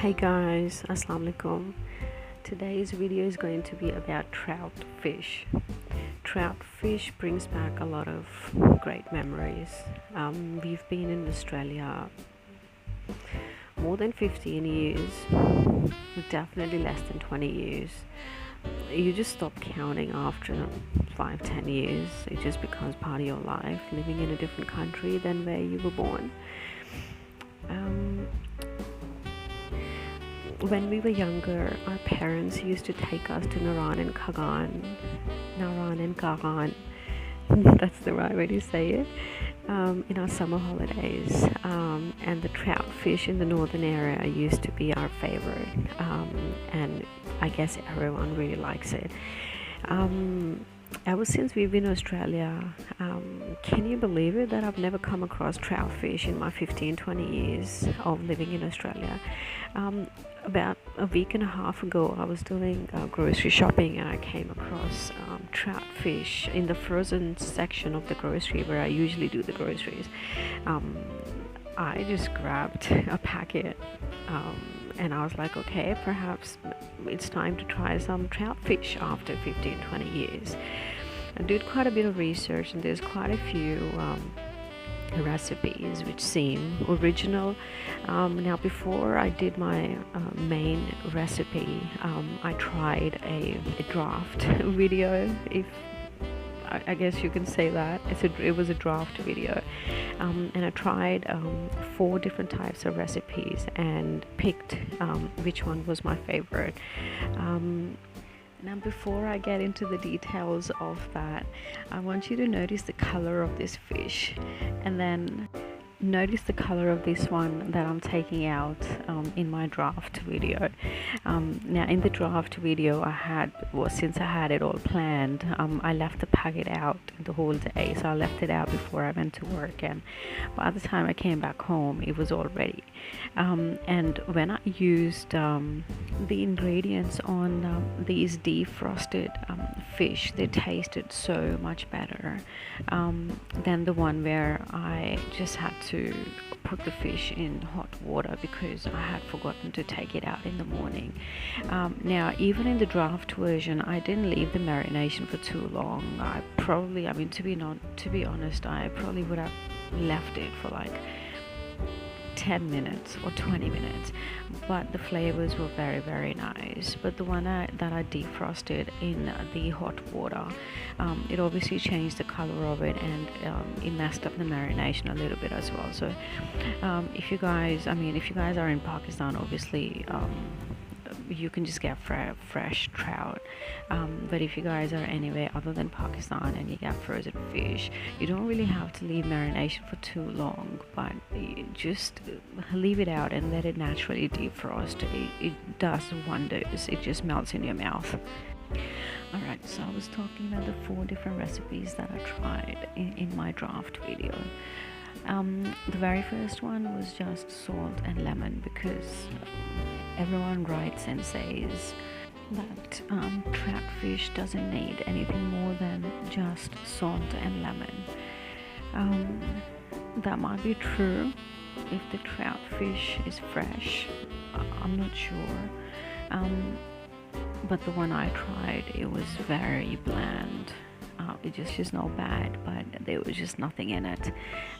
Hey guys, Assalamu alaikum. Today's video is going to be about trout fish. Trout fish brings back a lot of great memories. We've been in Australia more than 15 years, definitely less than 20 years. You just stop counting after 5-10 years. It just becomes part of your life, living in a different country than where you were born. When we were younger, our parents used to take us to Naran and Kagan, that's the right way to say it, in our summer holidays. And the trout fish in the northern area used to be our favorite, and I guess everyone really likes it. Ever since we've been in Australia, can you believe it that I've never come across trout fish in my 15-20 years of living in Australia? About a week and a half ago, I was doing grocery shopping and I came across trout fish in the frozen section of the grocery where I usually do the groceries. I just grabbed a packet and I was like, okay, perhaps it's time to try some trout fish after 15-20 years. I did quite a bit of research and there's quite a few recipes which seem original. Now before I did my main recipe, I tried a draft video, if I guess you can say that. It was a draft video, and I tried 4 different types of recipes and picked which one was my favorite. Now before I get into the details of that, I want you to notice the color of this fish, and then notice the color of this one that I'm taking out in my draft video. Now in the draft video since I had it all planned, I left the packet out the whole day, so I left it out before I went to work, and by the time I came back home it was all ready. And when I used the ingredients on these defrosted fish, they tasted so much better than the one where I just had to put the fish in hot water because I had forgotten to take it out in the morning. Now even in the draft version, I didn't leave the marination for too long. To be honest, I probably would have left it for like 10 minutes or 20 minutes, but the flavors were very, very nice. But the one that I defrosted in the hot water, it obviously changed the color of it, and it messed up the marination a little bit as well. So if you guys are in Pakistan, obviously you can just get fresh trout, but if you guys are anywhere other than Pakistan and you get frozen fish, you don't really have to leave marination for too long, but you just leave it out and let it naturally defrost. It does wonders. It just melts in your mouth. Alright, so I was talking about the 4 different recipes that I tried in my draft video. The very first one was just salt and lemon, because everyone writes and says that trout fish doesn't need anything more than just salt and lemon. That might be true if the trout fish is fresh. I'm not sure, but the one I tried, it was very bland. It just not bad, but there was just nothing in it.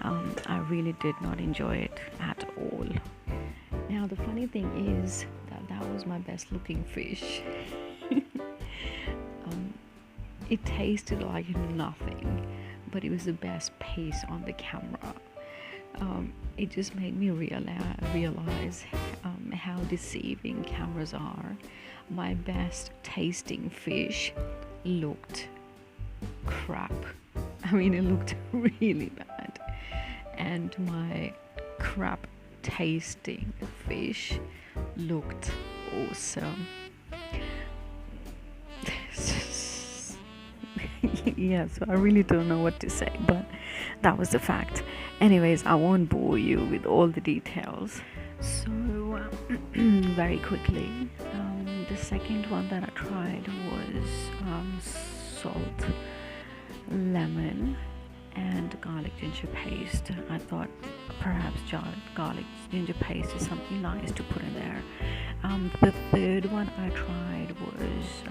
I really did not enjoy it at all. Now the funny thing is that was my best looking fish. It tasted like nothing, but it was the best piece on the camera. It just made me realize how deceiving cameras are. My best tasting fish looked crap. It looked really bad, and my crap tasting fish looked awesome. Yeah, so I really don't know what to say, but that was the fact. Anyways, I won't bore you with all the details. So very quickly, the second one that I tried was salt, lemon, and garlic ginger paste. I thought perhaps garlic ginger paste is something nice to put in there. The third one I tried was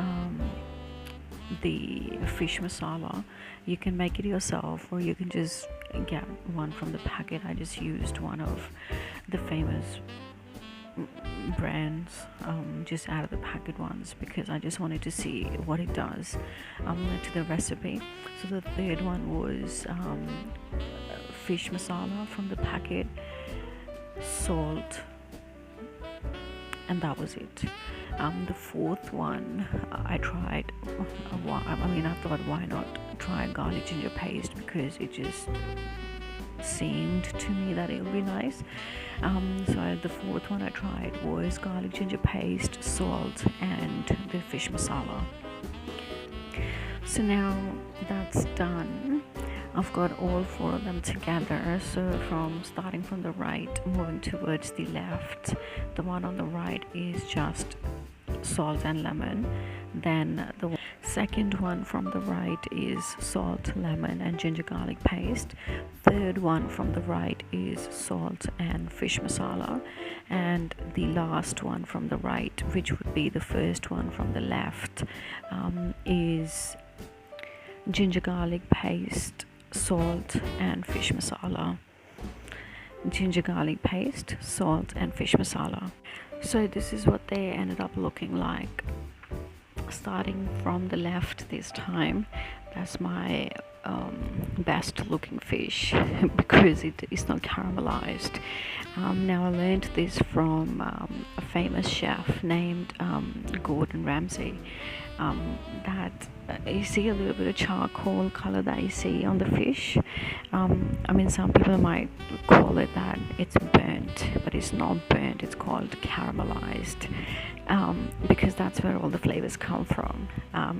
the fish masala. You can make it yourself, or you can just get one from the packet. I just used one of the famous brands, just out of the packet ones, because I just wanted to see what it does to the recipe. So the third one was fish masala from the packet, salt, and that was it. The fourth one I tried, I thought, why not try garlic ginger paste, because it just seemed to me that it would be nice. So the fourth one I tried was garlic ginger paste, salt, and the fish masala. So now that's done. I've got all four of them together. So starting from the right, moving towards the left, the one on the right is just salt and lemon. Then the second one from the right is salt, lemon, and ginger garlic paste. Third one from the right is salt and fish masala. And the last one from the right, which would be the first one from the left, is ginger garlic paste, salt, and fish masala. Ginger garlic paste, salt, and fish masala. So this is what they ended up looking like. Starting from the left this time, that's my best looking fish because it is not caramelized. Now I learned this from a famous chef named Gordon Ramsay. That you see a little bit of charcoal color that you see on the fish. Some people might call it that it's burnt, but it's not burnt, it's called caramelized, because that's where all the flavors come from.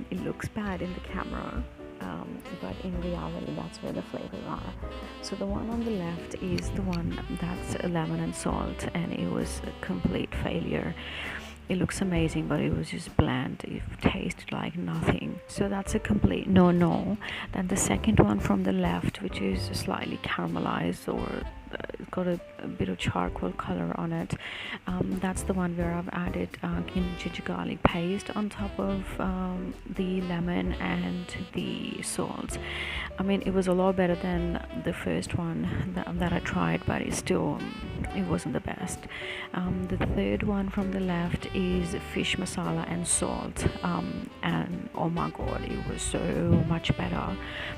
It looks bad in the camera, but in reality that's where the flavors are. So the one on the left is the one that's lemon and salt, and it was a complete failure. It looks amazing, but it was just bland. It tasted like nothing. So that's a complete no. Then the second one from the left, which is slightly caramelized, or got a bit of charcoal color on it, that's the one where I've added ginger garlic paste on top of the lemon and the salt. It was a lot better than the first one that I tried, but it wasn't the best. The third one from the left is fish masala and salt, and oh my god, it was so much better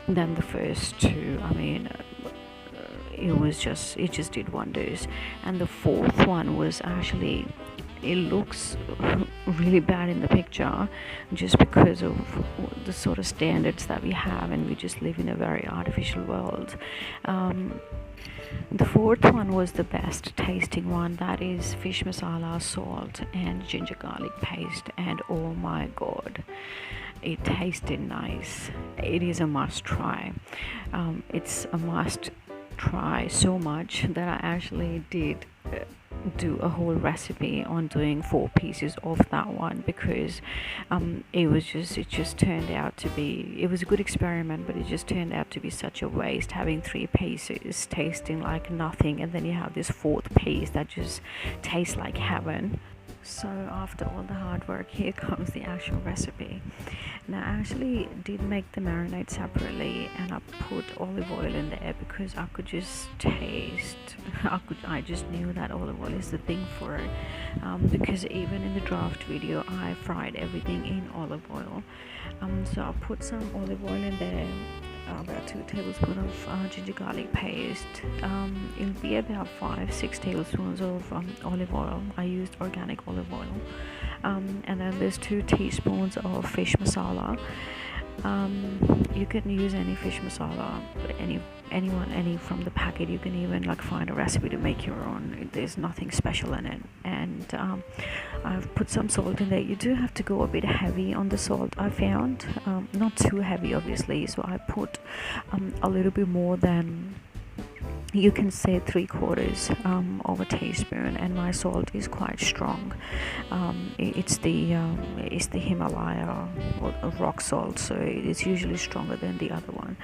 than the first two. It just did wonders. And the fourth one was actually, it looks really bad in the picture just because of the sort of standards that we have, and we just live in a very artificial world. The fourth one was the best tasting one. That is fish masala, salt, and ginger garlic paste, and oh my god, it tasted nice. It is a must try. It's a must try so much that I actually did do a whole recipe on doing 4 pieces of that one, because it just turned out to be, it was a good experiment, but it just turned out to be such a waste, having 3 pieces tasting like nothing, and then you have this 4th piece that just tastes like heaven. So after all the hard work, here comes the actual recipe. Now I actually did make the marinade separately, and I put olive oil in there because I could just taste, I just knew that olive oil is the thing for it, because even in the draft video I fried everything in olive oil. So I put some olive oil in there, about 2 tablespoons of ginger garlic paste. It'll be about 5-6 tablespoons of olive oil. I used organic olive oil, and then there's 2 teaspoons of fish masala. You can use any fish masala, any from the packet. You can even find a recipe to make your own. There's nothing special in it. And I've put some salt in there. You do have to go a bit heavy on the salt, I found, not too heavy obviously, so I put a little bit more than you can say 3/4 of a teaspoon, and my salt is quite strong. It's the Himalaya or rock salt, so it's usually stronger than the other one.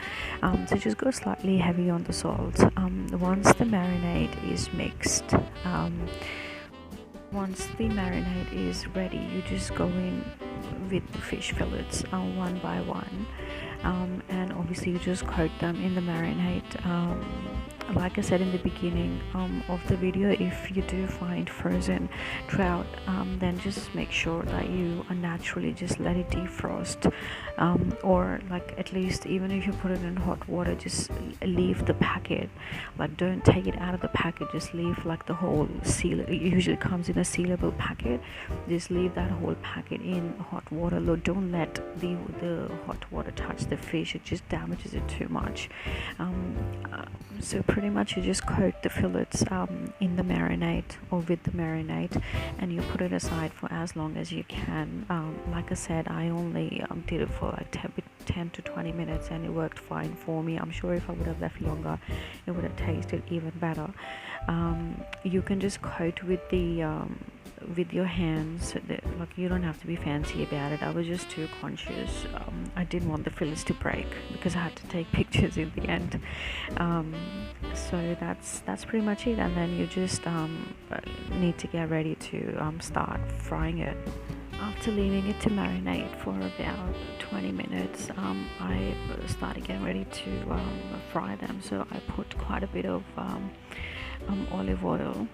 So just go slightly heavy on the salt. Once the marinade is mixed, once the marinade is ready, you just go in with the fish fillets one by one, and obviously you just coat them in the marinade. Like I said in the beginning of the video, if you do find frozen trout, then just make sure that you naturally just let it defrost, or like at least even if you put it in hot water, just leave the packet, like don't take it out of the packet, just leave like the whole seal. It usually comes in a sealable packet. Just leave that whole packet in hot water. Don't let the hot water touch the fish, it just damages it too much. So pretty much you just coat the fillets in the marinade or with the marinade, and you put it aside for as long as you can. Like I said, I only did it for like 10 to 20 minutes, and it worked fine for me. I'm sure if I would have left longer, it would have tasted even better. You can just coat with your hands. Like, you don't have to be fancy about it. I was just too conscious. I didn't want the fillets to break because I had to take pictures in the end. So that's pretty much it, and then you just need to get ready to start frying it. After leaving it to marinate for about 20 minutes, I started getting ready to fry them. So I put quite a bit of olive oil.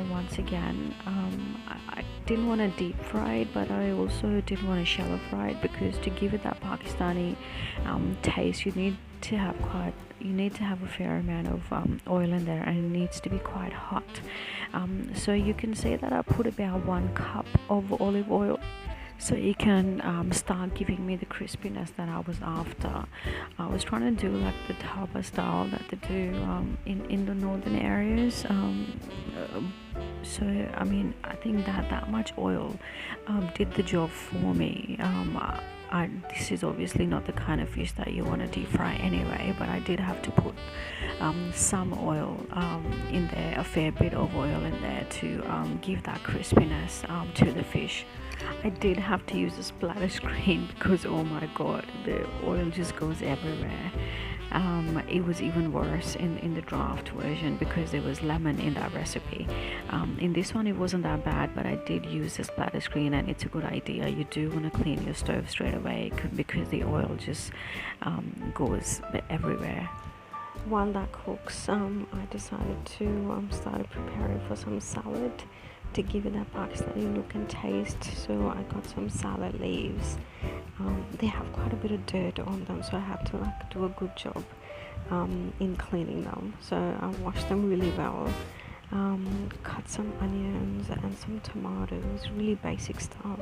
Once again, I didn't want to deep fry it, but I also didn't want to shallow fry it, because to give it that Pakistani taste, you need to have a fair amount of oil in there, and it needs to be quite hot. So you can say that I put about 1 cup of olive oil, so it can start giving me the crispiness that I was after. I was trying to do like the taba style that they do in the northern areas. So I mean, I think that much oil did the job for me. This is obviously not the kind of fish that you want to deep fry anyway, but I did have to put some oil in there, a fair bit of oil in there, to give that crispiness to the fish. I did have to use a splatter screen because, oh my god, the oil just goes everywhere. It was even worse in the draft version because there was lemon in that recipe. In this one it wasn't that bad, but I did use a splatter screen, and it's a good idea. You do want to clean your stove straight away because the oil just goes everywhere. While that cooks, I decided to start preparing for some salad to give it that Pakistani look and taste. So I got some salad leaves. They have quite a bit of dirt on them, so I had to like do a good job in cleaning them. So I washed them really well, cut some onions and some tomatoes, really basic stuff.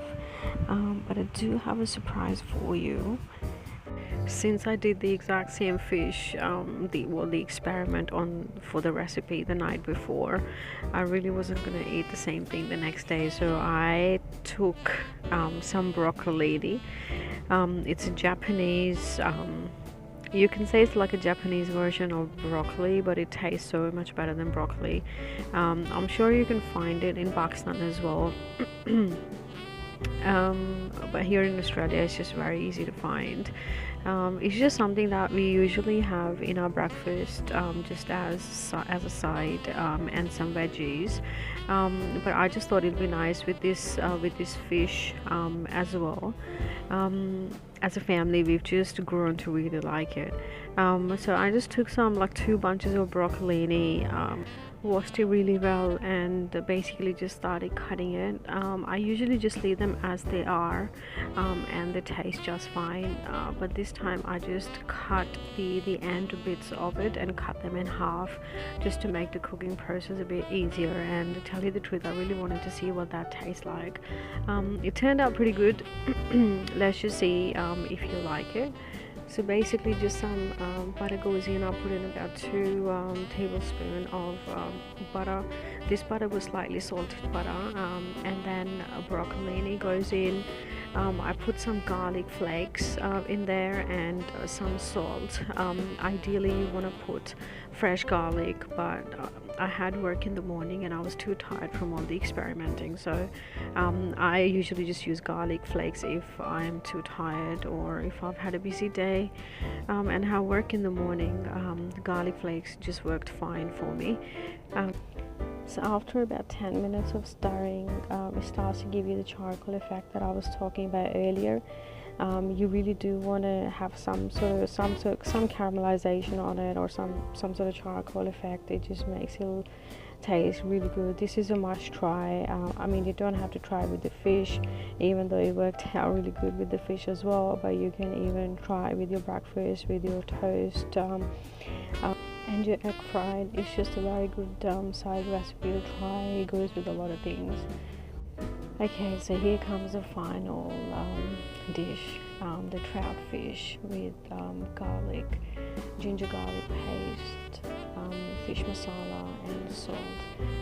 But I do have a surprise for you. Since I did the exact same fish, the experiment for the recipe the night before, I really wasn't gonna eat the same thing the next day. So I took some broccolini. It's a Japanese. You can say it's like a Japanese version of broccoli, but it tastes so much better than broccoli. I'm sure you can find it in Pakistan as well. But here in Australia it's just very easy to find. It's just something that we usually have in our breakfast, just as a side, and some veggies. But I just thought it'd be nice with this fish as well. As a family, we've just grown to really like it. So I just took some, like 2 bunches of broccolini, washed it really well, and basically just started cutting it. I usually just leave them as they are, and they taste just fine, but this time I just cut the end bits of it and cut them in half, just to make the cooking process a bit easier. And to tell you the truth, I really wanted to see what that tastes like. It turned out pretty good. Let's just see if you like it. So basically just some butter goes in. I'll put in about 2 tablespoons of butter. This butter was slightly salted butter, and then broccolini goes in. I put some garlic flakes in there and some salt. Ideally you want to put fresh garlic, but I had work in the morning and I was too tired from all the experimenting, so I usually just use garlic flakes if I'm too tired or if I've had a busy day and have work in the morning. Garlic flakes just worked fine for me. So after about 10 minutes of stirring, it starts to give you the charcoal effect that I was talking about earlier. You really do want to have some caramelization on it, or some sort of charcoal effect. It just makes it taste really good. This is a must try. I mean, you don't have to try with the fish, even though it worked out really good with the fish as well, but you can even try with your breakfast, with your toast, and your egg fried. It's just a very good side recipe to try. It goes with a lot of things. Okay, so here comes the final dish, the trout fish with ginger garlic paste, fish masala and salt.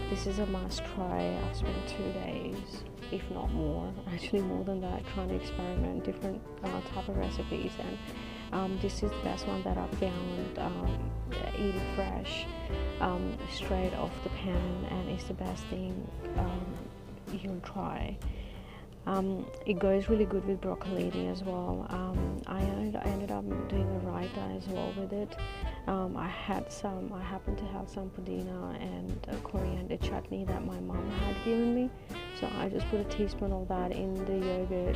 This is a must try. I've spent 2 days, if not more, actually more than that, trying to experiment different type of recipes, and this is the best one that I found. Eat it fresh, straight off the pan, and it's the best thing you'll try. It goes really good with broccolini as well. I ended up doing a raita as well with it. I happened to have some pudina and coriander chutney that my mom had given me, so I just put a teaspoon of that in the yogurt,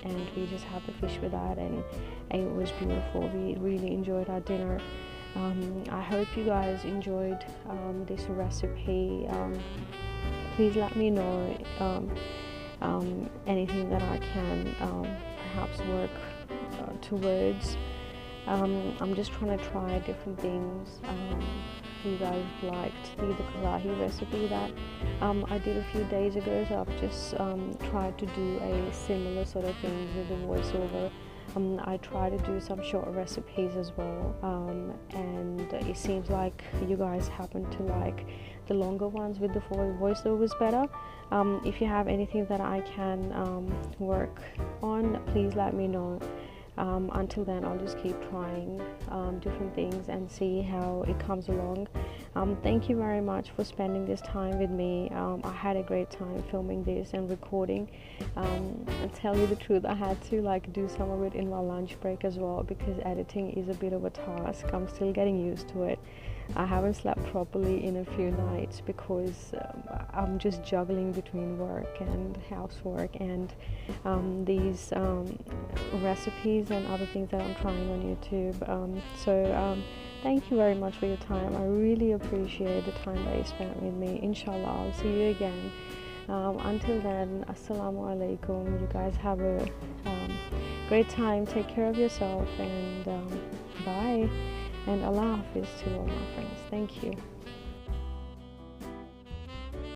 and we just had the fish with that, and it was beautiful. We really enjoyed our dinner. I hope you guys enjoyed this recipe. Please let me know anything that I can perhaps work towards. I'm just trying to try different things. You guys liked the karahi recipe that I did a few days ago, so I've just tried to do a similar sort of thing with the voiceover. I try to do some short recipes as well, and it seems like you guys happen to like the longer ones with the voiceovers better. If you have anything that I can work on, please let me know. Until then, I'll just keep trying different things and see how it comes along. Thank you very much for spending this time with me. I had a great time filming this and recording. I'll tell you the truth, I had to do some of it in my lunch break as well, because editing is a bit of a task. I'm still getting used to it. I haven't slept properly in a few nights because I'm just juggling between work and housework and these recipes and other things that I'm trying on YouTube. Thank you very much for your time. I really appreciate the time that you spent with me. Inshallah, I'll see you again. Until then, assalamu alaikum. You guys have a great time. Take care of yourself, and bye. And Allah Hafiz to all my friends. Thank you.